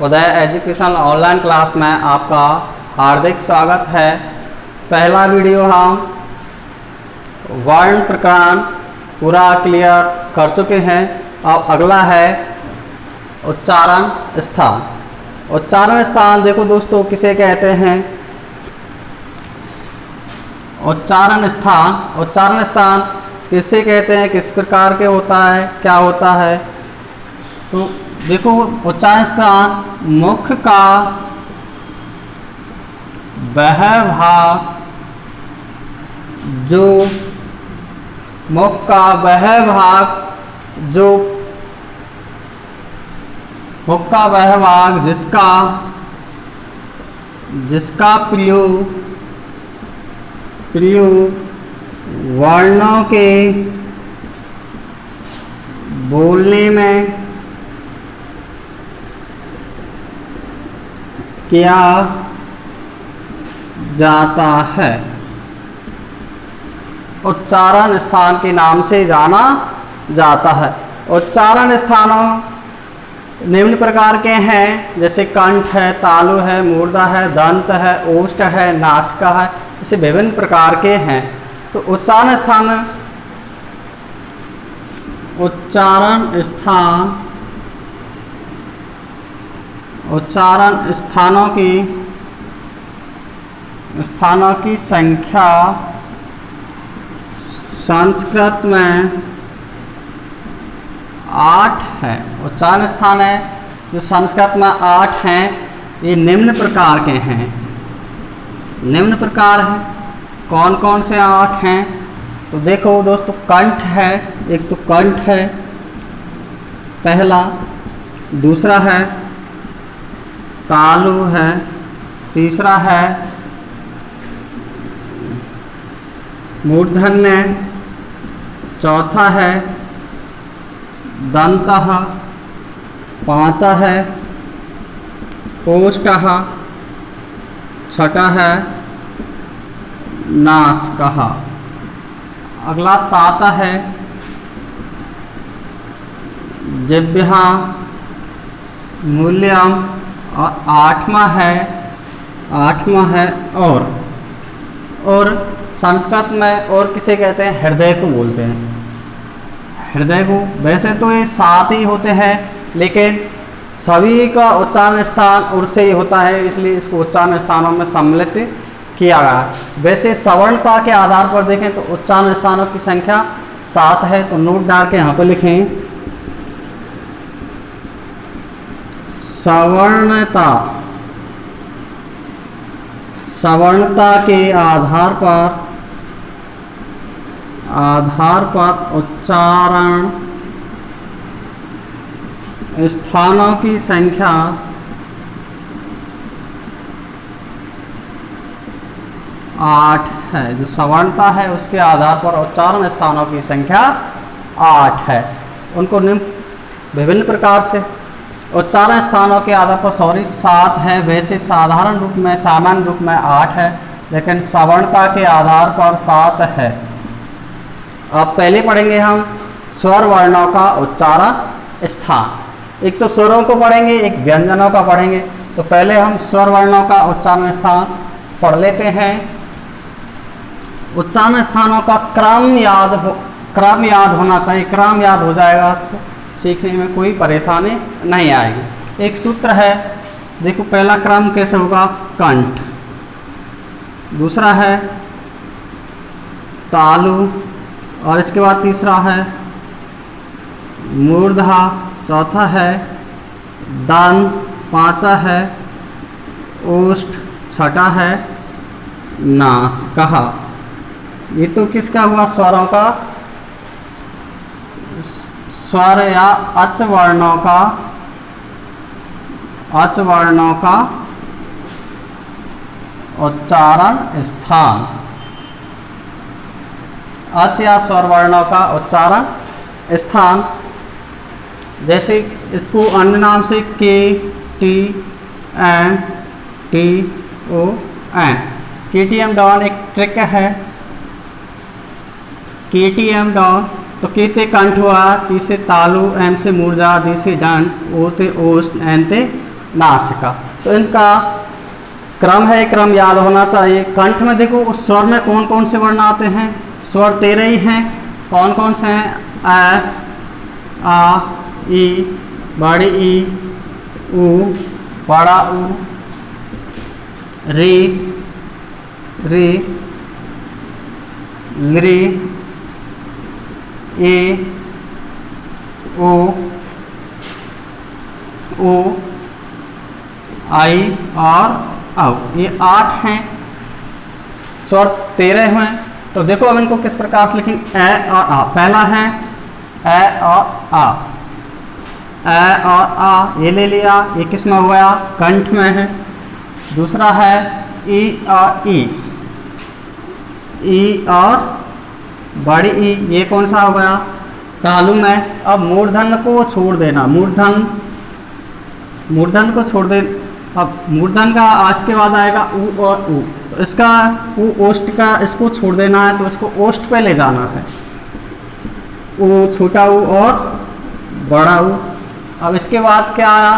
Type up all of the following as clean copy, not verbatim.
उदय education online class में आपका हार्दिक स्वागत है। पहला वीडियो हम वर्ण प्रकरण पूरा क्लियर कर चुके हैं। अब अगला है उच्चारण स्थान। उच्चारण स्थान देखो दोस्तों किसे कहते हैं। उच्चारण स्थान किसे कहते हैं, किस प्रकार के होता है, क्या होता है। तो देखो उच्चारण स्थान मुख का वह भाग जो जिसका प्रयोग वर्णों के बोलने में किया जाता है, उच्चारण स्थान के नाम से जाना जाता है। उच्चारण स्थानों निम्न प्रकार के हैं, जैसे कंठ है, तालु है, मूर्धा है, दंत है, ओष्ठ है, नासिका है, ऐसे विभिन्न प्रकार के हैं। तो उच्चारण स्थानों की संख्या संस्कृत में 8 है। उच्चारण स्थान है जो संस्कृत में 8 हैं। ये निम्न प्रकार के हैं। निम्न प्रकार है, कौन कौन से 8 हैं। तो देखो दोस्तों, कंठ है, एक तो कंठ है पहला, दूसरा है तालु है, तीसरा है मूर्धन्य, चौथा है दंतः, पांचवा है ओष्ठः, छठा है नासिकः। अगला 7 है जिह्वा, मूल्यम, और 8वां है और संस्कृत में और किसे कहते हैं, हृदय को बोलते हैं। हृदय को वैसे तो ये 7 ही होते हैं, लेकिन सभी का उच्चारण स्थान उर से ही होता है, इसलिए इसको उच्चारण स्थानों में सम्मिलित किया गया है। वैसे सवर्णता के आधार पर देखें तो उच्चारण स्थानों की संख्या 7 है। तो नोट डाल के यहाँ पर लिखें, सवर्णता के आधार पर उच्चारण स्थानों की संख्या 8 है। जो सवर्णता है उसके आधार पर उच्चारण स्थानों की संख्या 8 है। उनको विभिन्न प्रकार से उच्चारण स्थानों के आधार पर 7 है। वैसे सामान्य रूप में 8 है, लेकिन सवर्णता के आधार पर 7 है। अब पहले पढ़ेंगे हम स्वर वर्णों का उच्चारण स्थान। एक तो स्वरों को पढ़ेंगे, एक व्यंजनों का पढ़ेंगे। तो पहले हम स्वर वर्णों का उच्चारण स्थान पढ़ लेते हैं। उच्चारण स्थानों का क्रम याद होना चाहिए। क्रम याद हो जाएगा तो सीखने में कोई परेशानी नहीं आएगी। एक सूत्र है, देखो पहला क्रम कैसे होगा, कंठ, दूसरा है तालु, और इसके बाद तीसरा है मूर्धा, चौथा है दंत, पांचवा है ओष्ठ, छठा है नासिकः। ये तो किसका हुआ, स्वरों का, स्वर या अच वर्णों का उच्चारण स्थान। अच या स्वर वर्णों का उच्चारण स्थान, जैसे इसको अन्य नाम से K T M T O N, KTM down एक ट्रिक है। KTM डाउन तो के ते कंठ हुआ, ती से तालु, एम से मूर्जा, दी से दंड, ओ ते ओष्ठ, एन ते नासिका। तो इनका क्रम है, क्रम याद होना चाहिए। कंठ में देखो उस स्वर में कौन कौन से वर्ण आते हैं, स्वर 13 ही हैं। कौन कौन से हैं? अ, आ, ई, बड़ी ई, ऊ, बड़ा ऊ, री, री, लरी, ए, ओ, ओ, आई और औ। ये 8 हैं, स्वर 13 हैं। तो देखो अब इनको किस प्रकार से लिखें, ए और आ। पहला है ए और आ, ए और आ ये ले लिया, ये किस में हो गया? कंठ में है। दूसरा है ई और ई, ई और बड़ी ई, ये कौन सा हो गया? तालु में। अब मूर्धन्य को छोड़ देना, मूर्धन्य को छोड़ दे। अब मूर्धन्य का आज के बाद आएगा ऊ और ऊ, तो इसका ऊ ओष्ठ का इसको छोड़ देना है, तो इसको ओष्ठ पे ले जाना है। ऊ, छोटा ऊ और बड़ा ऊ। अब इसके बाद क्या आया?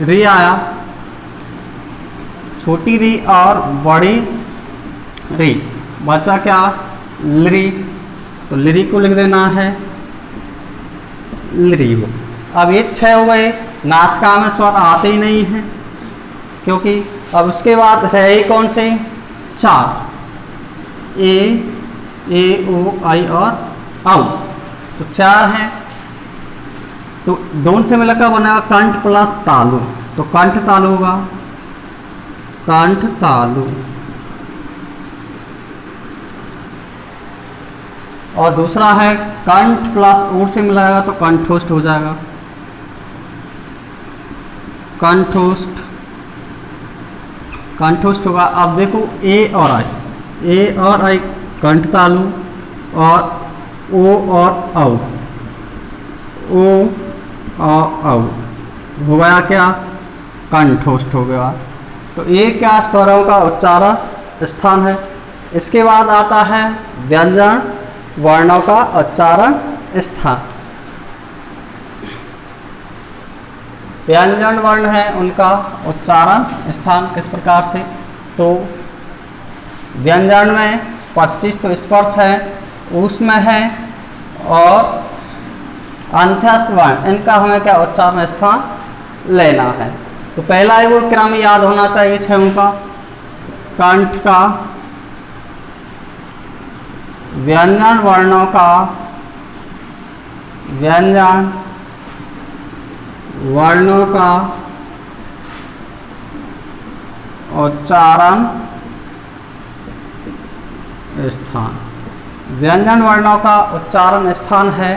री आया, छोटी री और बड़ी री। बचा क्या? लरी, तो लरी को लिख देना है लरी। अब ये 6 हो गए। नासिका में स्वर आते ही नहीं हैं, क्योंकि अब उसके बाद रहे कौन से? 4, ए, ओ, आई और औ। तो 4 हैं। तो दोनों से मिलकर बनेगा कंठ प्लस तालु, तो कंठ तालु होगा, कंठ तालु। और दूसरा है कंठ प्लस ऊट से मिलाएगा तो कंठोष्ठ हो जाएगा, कंठोष्ठ, कंठोष्ठ होगा। अब देखो ए और आई, ए और आई कंठ तालु, और ओ और औ, ओ और औ हो गया क्या? कंठोष्ठ हो गया। तो ये क्या? स्वरों का उच्चारण स्थान है। इसके बाद आता है व्यंजन वर्णों का उच्चारण स्थान। व्यंजन वर्ण है, उनका उच्चारण स्थान किस प्रकार से? तो व्यंजन में 25 तो स्पर्श है, उसमें है, और अंत्यस्थ वर्ण, इनका हमें क्या उच्चारण स्थान लेना है। तो पहला ही वो क्रम याद होना चाहिए 6 का। कंठ का, व्यंजन वर्णों का, व्यंजन वर्णों का उच्चारण स्थान। व्यंजन वर्णों का उच्चारण स्थान है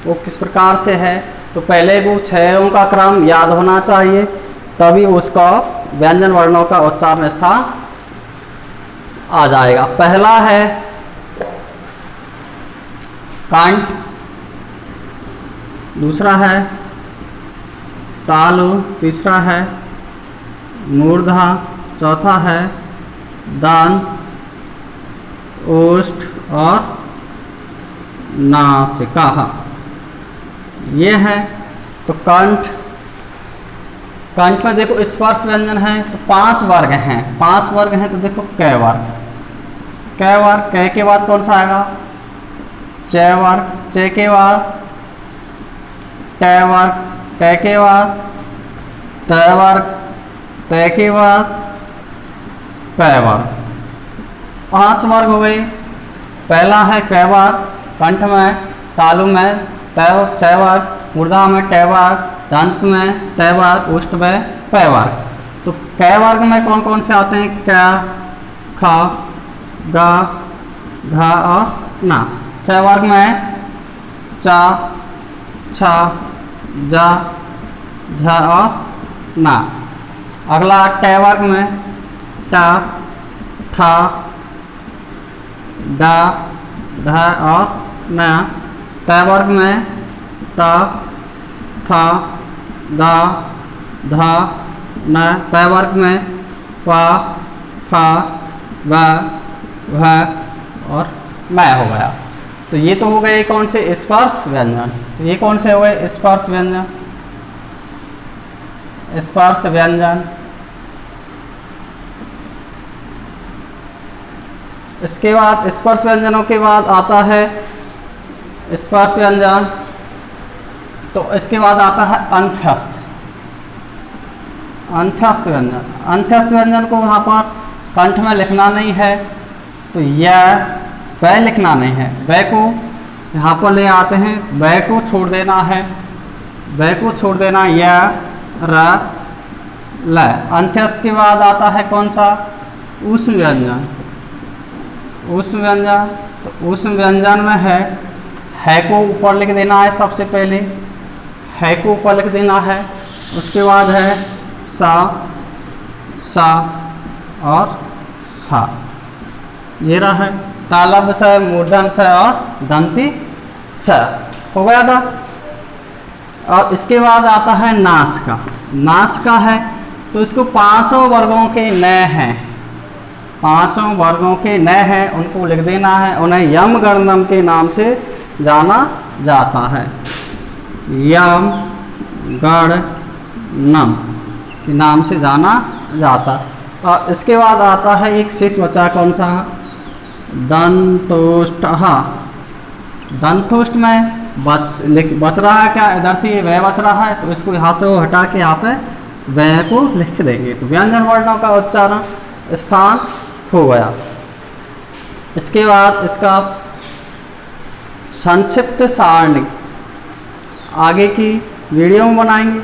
वो किस प्रकार से है? तो पहले वो 6 का क्रम याद होना चाहिए, तभी उसका व्यंजन वर्णों का उच्चारण स्थान आ जाएगा। पहला है कंठ, दूसरा है तालु, तीसरा है मूर्धा, चौथा है दंत, ओष्ठ और नासिका। ये है। तो कंठ, कंठ में देखो स्पर्श व्यंजन है, तो 5 वर्ग हैं, 5 वर्ग हैं। तो देखो कै वर्ग, कै वर्ग, कै के बाद कौन सा आएगा? च वर्ग, च के बाद ट वर्ग, ट के बाद त वर्ग, त के बाद पै वर्ग। 5 वर्ग हो गए। पहला है कै वर्ग, कंठ में, तालु में च वर्ग, मूर्धा में ट वर्ग, दंत में त वर्ग, ओष्ठ में पै वर्ग। तो कै वर्ग में कौन कौन से आते हैं? क्या, ख, ग, घ और ना। च वर्ग में च, छ, ज, झ और ना। अगला ट वर्ग में ट, ठ, ड, ढ और न। त वर्ग में त, थ, द, ध, न। प वर्ग में प, फ, ब, भ और मै हो गया। तो ये तो हो गए कौन से? स्पर्श व्यंजन। तो ये कौन से हो गए? स्पर्श व्यंजन। स्पर्श व्यंजन। इसके बाद स्पर्श व्यंजनों के बाद आता है स्पर्श व्यंजन, तो इसके बाद आता है अंत्यस्थ। अंत्यस्थ व्यंजन, अंत्यस्थ व्यंजन को यहाँ पर कंठ में लिखना नहीं है, तो यह वह लिखना नहीं है, वह को यहाँ पर ले आते हैं, वह को छोड़ देना है, वह को छोड़ देना, यह र ल। अंत्यस्थ के बाद आता है कौन सा, ऊष्म व्यंजन। ऊष्म व्यंजन, तो ऊष्म व्यंजन में है को ऊपर लिख देना है, सबसे पहले है को ऊपर लिख देना है, उसके बाद है सा और सा। ये रहा है तालव्य स, मूर्धन स और दंती स, हो गया था। और इसके बाद आता है नास का। नास का है तो इसको पांचों वर्गों के न हैं, पांचों वर्गों के न हैं, उनको लिख देना है। उन्हें यम गणनम के नाम से जाना जाता है, यम गणनम के नाम से जाना जाता। और इसके बाद आता है एक शेष बचा, कौन सा, दंतोष्ठ। दंतोष्ठ में बच रहा है क्या, इधर से ये वह बच रहा है, तो इसको यहाँ से वो हटा के यहाँ पे वह को लिख देंगे, तो व्यंजन वर्णों का उच्चारण स्थान हो गया। इसके बाद इसका संक्षिप्त सारणी आगे की वीडियो में बनाएंगे।